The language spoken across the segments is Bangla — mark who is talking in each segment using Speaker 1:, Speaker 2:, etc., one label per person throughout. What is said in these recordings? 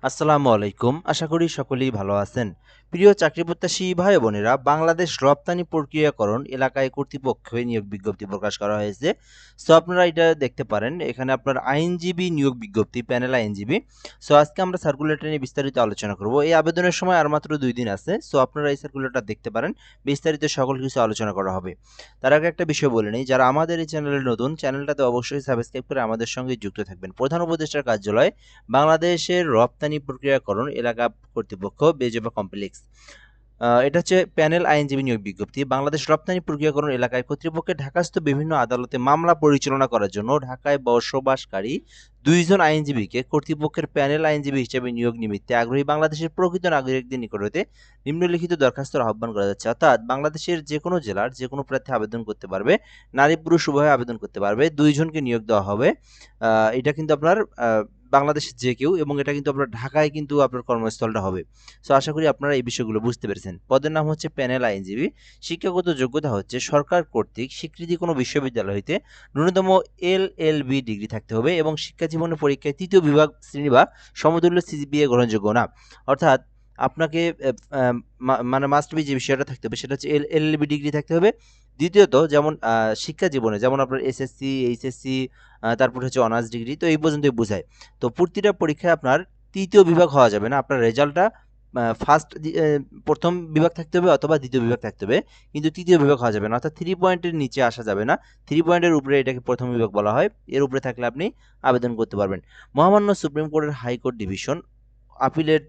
Speaker 1: আসসালামু আলাইকুম। আশা করি সকলেই ভালো আছেন। প্রিয় চাকরি প্রত্যাশী ভাই বোনেরা, বাংলাদেশ রপ্তানি প্রক্রিয়াকরণ এলাকায় কর্তৃপক্ষে নিয়োগ বিজ্ঞপ্তি প্রকাশ করা হয়েছে। সো আপনারা এটা দেখতে পারেন। এখানে আপনার আইনজীবী নিয়োগ বিজ্ঞপ্তি, প্যানেল আইনজীবী। সো আজকে আমরা সার্কুলারটা নিয়ে বিস্তারিত আলোচনা করব। এই আবেদনের সময় আর মাত্র 2 দিন আছে। সো আপনারা এই সার্কুলারটা দেখতে পারেন। বিস্তারিত সকল কিছু আলোচনা করা হবে। তার আগে একটা বিষয় বলে নেই, যারা আমাদের এই চ্যানেলে নতুন, চ্যানেলটাতে অবশ্যই সাবস্ক্রাইব করে আমাদের সঙ্গে যুক্ত থাকবেন। প্রধান উপদেষ্টার কার্যালয়, বাংলাদেশের রপ্তানি প্রক্রিয়াকরণ এলাকা কর্তৃপক্ষ, বেজবা কমপ্লেক্স। এটা হচ্ছে প্যানেল আইনজীবী নিয়োগ বিজ্ঞপ্তি। বাংলাদেশ রপ্তানি প্রক্রিয়াকরণ এলাকায় কর্তৃপক্ষের ঢাকাস্থ বিভিন্ন আদালতে মামলা পরিচালনা করার জন্য ঢাকায় বসবাসকারী 2 জন আইনজীবীকে কর্তৃপক্ষের প্যানেল আইনজীবী হিসেবে নিয়োগ নিমিত্তে আগ্রহী বাংলাদেশের প্রকৃত নাগরিকদের নিকট হতে নিম্নলিখিত দরখাস্তের আহ্বান করা যাচ্ছে। অর্থাৎ বাংলাদেশের যে কোনো জেলার যে কোনো প্রার্থী আবেদন করতে পারবে, নারী পুরুষ উভয়ে আবেদন করতে পারবে। 2 জনকে নিয়োগ দেওয়া হবে। এটা কিন্তু আপনার বাংলাদেশের যে কেউ, এবং এটা কিন্তু আপনার ঢাকায় কিন্তু আপনার কর্মস্থলটা হবে। সো আশা করি আপনারা এই বিষয়গুলো বুঝতে পেরেছেন। পদের নাম হচ্ছে প্যানেল আইনজীবী। শিক্ষাগত যোগ্যতা হচ্ছে সরকার কর্তৃক স্বীকৃতি কোনো বিশ্ববিদ্যালয় হইতে ন্যূনতম এলএলবি ডিগ্রি থাকতে হবে এবং শিক্ষা জীবনের পরীক্ষায় 3য় বিভাগ শ্রেণী বা সমতুল্য সিজিপিএ গ্রহণযোগ্য না। অর্থাৎ আপনাকে মানে মাস্ট বি যে বিষয়টা থাকতে হবে সেটা হচ্ছে এলএলবি ডিগ্রি থাকতে হবে। দ্বিতীয়ত, যেমন শিক্ষা জীবনে যেমন আপনার এসএসসি, এইচএসসি, তারপর হচ্ছে অনার্স ডিগ্রি, তো এই পর্যন্তই বোঝায়। তো প্রতিটা পরীক্ষায় আপনার 3য় বিভাগ হওয়া যাবে না। আপনার রেজাল্টটা ফার্স্ট প্রথম বিভাগ থাকতে হবে অথবা দ্বিতীয় বিভাগ থাকতে হবে, কিন্তু 3য় বিভাগ হওয়া যাবে না। অর্থাৎ 3 পয়েন্টের নিচে আসা যাবে না। 3 পয়েন্টের উপরে এটাকে প্রথম বিভাগ বলা হয়। এর উপরে থাকলে আপনি আবেদন করতে পারবেন। মহামান্য সুপ্রিম কোর্টের হাইকোর্ট ডিভিশন আপিলেট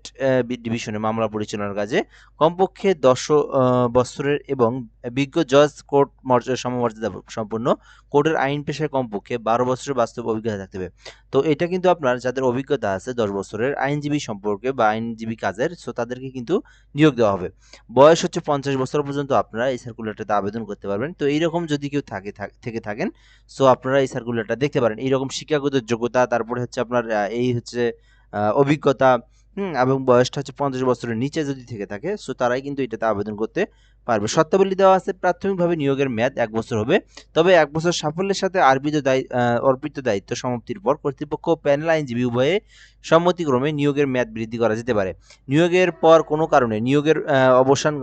Speaker 1: ডিভিশনে মামলা পরিচালনার কাজে কমপক্ষে 10 বছরের এবং বিজ্ঞ জজ কোর্ট সমমর্যাদা সম্পন্ন কোর্টের আইন পেশায় কমপক্ষে 12 বছরের বাস্তব অভিজ্ঞতা থাকতে হবে। তো এটা কিন্তু আপনার যাদের অভিজ্ঞতা আছে 10 বছরের আইনজীবী সম্পর্কে বা আইনজীবী কাজের, সো তাদেরকে কিন্তু নিয়োগ দেওয়া হবে। বয়স হচ্ছে 50 বছর পর্যন্ত আপনারা এই সার্কুলারটাতে আবেদন করতে পারবেন। তো এইরকম যদি কেউ থেকে থাকেন, সো আপনারা এই সার্কুলারটা দেখতে পারেন। এইরকম শিক্ষাগত যোগ্যতা, তারপরে হচ্ছে আপনার এই হচ্ছে অভিজ্ঞতা, এবং বয়সটা হচ্ছে 50 বছরের নিচে যদি থেকে থাকে, সো তারাই কিন্তু এটাতে আবেদন করতে পারবে। শর্তাবলী দেওয়া আছে, প্রাথমিকভাবে নিয়োগের মেয়াদ 1 বছর হবে। তবে 1 বছর সাফল্যের সাথে অর্পিত দায়িত্ব সমাপ্তির পর কর্তৃপক্ষ ও প্যানেল আইনজীবী উভয়ে সম্মতিক্রমে নিয়োগের মেয়াদ বৃদ্ধি করা যেতে পারে। নিয়োগের পর কোনো কারণে নিয়োগের অবসান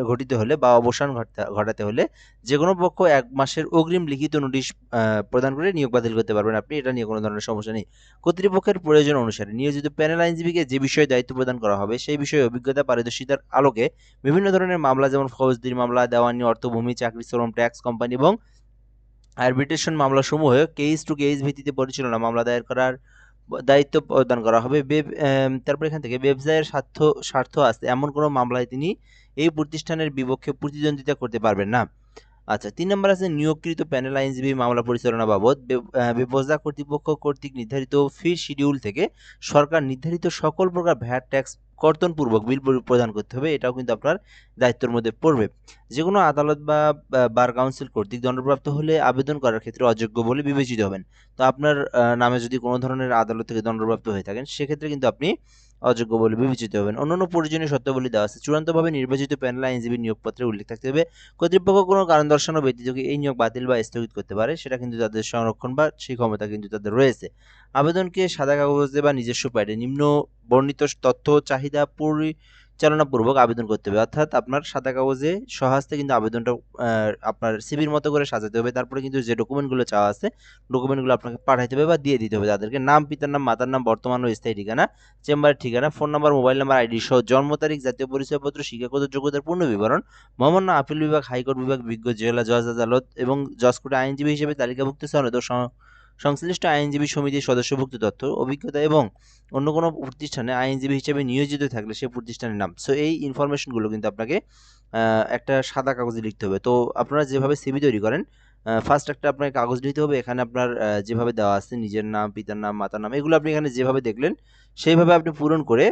Speaker 1: ঘটিতে হলে বা অবসান ঘটাতে হলে যে কোনো পক্ষ 1 মাসের অগ্রিম লিখিত নোটিশ প্রদান করে নিয়োগ বাতিল করতে পারবেন আপনি। এটা নিয়ে কোনো ধরনের সমস্যা নেই। কর্তৃপক্ষের প্রয়োজন অনুসারে নিয়োজিত প্যানেল আইনজীবীকে যে বিষয়ে দায়িত্ব প্রদান করা হবে সেই বিষয়ে অভিজ্ঞতা পারদর্শিতার আলোকে বিভিন্ন ধরনের মামলা, যেমন ফৌজদারি মামলা, দেওয়ানি, অর্থভূমি, চাকরি, শ্রম, ট্যাক্স, কোম্পানি এবং আরবিট্রেশন মামলাসমূহ কেস টু কেস ভিত্তিতে পরিচালনা মামলা দায়ের করার দায়িত্ব প্রদান করা হবে। তারপর এখান থেকে ব্যবসায়ের স্বার্থ আছে এমন কোনো মামলায় তিনি এই প্রতিষ্ঠানের বিপক্ষে প্রতিদ্বন্দ্বিতা করতে পারবেন না। আচ্ছা, 3 নম্বর আছে নিয়োগকৃত প্যানেল আইনজীবী মামলা পরিচালনা বাবদ বেপজা কর্তৃপক্ষ কর্তৃক নির্ধারিত ফি শিডিউল থেকে সরকার নির্ধারিত সকল প্রকার ভ্যাট ট্যাক্স কর্তনপূর্বক বিল প্রদান করতে হবে। এটাও কিন্তু আপনার দায়িত্বের মধ্যে পড়বে। যে কোনো আদালত বা বার কাউন্সিল কর্তৃক দণ্ডপ্রাপ্ত হলে আবেদন করার ক্ষেত্রে অযোগ্য বলে বিবেচিত হবেন। তো আপনার নামে যদি কোনো ধরনের আদালত থেকে দণ্ডপ্রাপ্ত হয়ে থাকেন, সেক্ষেত্রে কিন্তু আপনি অযোগ্য বলে বিবেচিত হবেন। অন্যান্য প্রয়োজনীয় শর্তাবলী দেওয়া আছে। চূড়ান্তভাবে নির্বাচিত প্যানেল আইনজীবীর নিয়োগপত্রে উল্লেখ থাকতে হবে কর্তৃপক্ষ কোনো কারণ দর্শানো ব্যতীত এই নিয়োগ বাতিল বা স্থগিত করতে পারে, সেটা কিন্তু তাদের সংরক্ষণ বা সেই ক্ষমতা কিন্তু তাদের রয়েছে। আবেদনকে সাদা কাগজে বা নিজস্ব প্যাডে নিম্ন বর্ণিত তথ্য চাহিদা পরিচালনাপূর্বক আবেদন করতে হবে। অর্থাৎ আপনার সাদা কাগজে স্বহস্তে কিন্তু আবেদনটা আপনার সিভির মতো করে সাজাতে হবে। তারপরে কিন্তু যে ডকুমেন্টগুলো চাওয়া আছে, ডকুমেন্টগুলো আপনাকে পাঠাইতে হবে বা দিয়ে দিতে হবে তাদেরকে। নাম, পিতার নাম, মাতার নাম, বর্তমান ও স্থায়ী ঠিকানা, চেম্বারের ঠিকানা, phone number, mobile number, ID সহ জন্ম তারিখ, জাতীয় পরিচয়পত্র, শিক্ষাগত যোগ্যতার পূর্ণ বিবরণ, মহামান্য আপিল বিভাগ, হাইকোর্ট বিভাগ, বিজ্ঞ জেলা জজ আদালত এবং জজ কোর্টে আইনজীবী হিসেবে তালিকাভুক্ত সনদ ও সংশ্লিষ্ট আইনজীবী সমিতির সদস্যভুক্ত তথ্য, অভিজ্ঞতা এবং অন্য কোনো প্রতিষ্ঠানে আইনজীবী হিসেবে নিয়োজিত থাকলে সেই প্রতিষ্ঠানের নাম। সো এই ইনফরমেশনগুলো কিন্তু আপনাকে একটা সাদা কাগজে লিখতে হবে। তো আপনারা যেভাবে সিভি তৈরি করেন, ফার্স্ট একটা আপনাকে কাগজ দিতে হবে। এখানে আপনার যেভাবে দেওয়া আছে নিজের নাম, পিতার নাম, মাতার নাম, এগুলো আপনি এখানে যেভাবে দেখলেন সেইভাবে আপনি পূরণ করে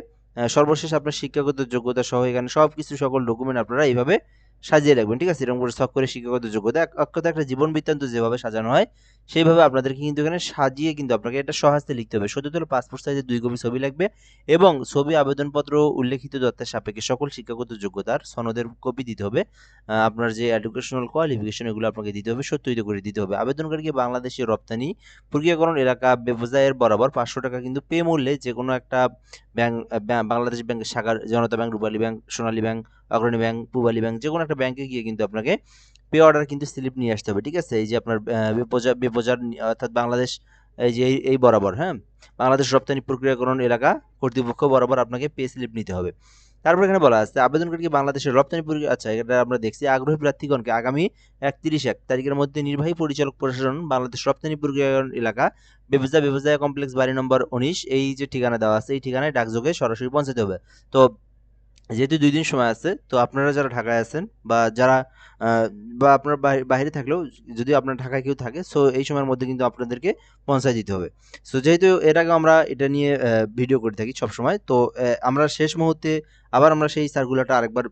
Speaker 1: সর্বশেষ আপনার শিক্ষাগত যোগ্যতা সহ এখানে সবকিছু সকল ডকুমেন্ট আপনারা এইভাবে সাজিয়ে রাখবেন, ঠিক আছে? এরকম করে ছক করে শিক্ষাগত যোগ্যতা এক কথায় একটা জীবন বৃত্তান্ত যেভাবে সাজানো হয় সেইভাবে আপনাদেরকে কিন্তু এখানে সাজিয়ে কিন্তু আপনাকে এটা স্বহস্তে লিখতে হবে। সদ্য তোলা পাসপোর্ট সাইজের 2 কপি ছবি লাগবে এবং ছবি, আবেদনপত্র, উল্লেখিত তথ্যের সাপেক্ষে সকল শিক্ষাগত যোগ্যতার সনদের কপি দিতে হবে। আপনার যে এডুকেশনাল কোয়ালিফিকেশন এগুলো আপনাকে দিতে হবে, সত্যায়িত করে দিতে হবে। আবেদনকারীকে বাংলাদেশে রপ্তানি প্রক্রিয়াকরণ এলাকা ব্যবসায়ের বরাবর 500 টাকা কিন্তু পে মূল্যে যেকোনো একটা ব্যাংক বাংলাদেশ ব্যাংকের শাখার জনতা ব্যাংক, রূপালী ব্যাংক, সোনালী ব্যাংক, অগ্রণী ব্যাংক, পূবালী ব্যাংক যেকোনো একটা ব্যাংকে গিয়ে কিন্তু আপনাকে পে অর্ডার কিন্তু স্লিপ নিয়ে আসতে হবে, ঠিক আছে? এই যে আপনার বেপজার অর্থাৎ বাংলাদেশ এই যে এই বরাবর, হ্যাঁ? বাংলাদেশ রপ্তানি প্রক্রিয়াকরণ এলাকা কর্তৃপক্ষ বরাবর আপনাকে পে স্লিপ নিতে হবে। তারপর এখানে বলা আছে আবেদনকারীকে বাংলাদেশের রপ্তানি প্রক্রিয়া, আচ্ছা এটা আমরা দেখছি, আগ্রহী প্রার্থীগণকে আগামী 31 তারিখের মধ্যে নির্বাহী পরিচালক প্রশাসন বাংলাদেশ রপ্তানি প্রক্রিয়াকরণ এলাকা বেবুজা কমপ্লেক্স বাড়ি নম্বর 19 এই যে ঠিকানা দেওয়া আছে এই ঠিকানায় ডাকযোগে সরাসরি পৌঁছাতে হবে। তো যেহেতু 2 দিন সময় আছে, তো আপনারা যারা ঢাকায় আছেন বা যারা বা আপনারা বাহিরে থাকলেও যদি আপনার ঢাকায় কেউ থাকে, সো এই সময়ের মধ্যে কিন্তু আপনাদেরকে পৌঁছায় দিতে হবে। সো যেহেতু এর আগে আমরা এটা নিয়ে ভিডিও করে থাকি সবসময়, তো আমরা শেষ মুহূর্তে আবার আমরা সেই সার্কুলারটা আরেকবার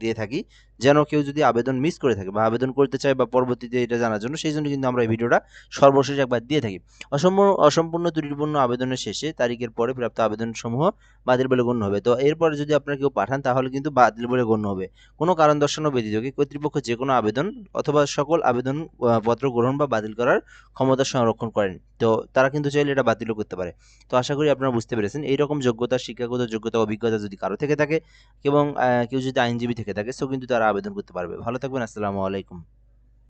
Speaker 1: দিয়ে থাকি, যেন কেউ যদি আবেদন মিস করে থাকে বা আবেদন করতে চায় বা পরবর্তীতে এটা জানার জন্য, সেই জন্য কিন্তু আমরা এই ভিডিওটা সর্বশেষ একবার দিয়ে থাকি। অসম্পূর্ণ ত্রুটিপূর্ণ আবেদনের শেষে তারিখের পরে প্রাপ্ত আবেদনসমূহ বাতিল বলে গণ্য হবে। তো এরপরে যদি আপনারা কেউ পাঠান তাহলে কিন্তু বাতিল বলে গণ্য হবে। কোনো কারণ দর্শানো ব্যতীত কর্তৃপক্ষ যেকোনো আবেদন অথবা সকল আবেদন পত্র গ্রহণ বা বাতিল করার ক্ষমতা সংরক্ষণ করেন। তো তারা কিন্তু চাইলে এটা বাতিলও করতে পারে। তো আশা করি আপনারা বুঝতে পেরেছেন। এইরকম যোগ্যতা, শিক্ষাগত যোগ্যতা, অভিজ্ঞতা যদি কারো থেকে থাকে এবং কেউ যদি আইনজীবী থেকে থাকে, সো কিন্তু তারা আবেদন করতে পারবে। ভালো থাকবেন। আসসালামু আলাইকুম।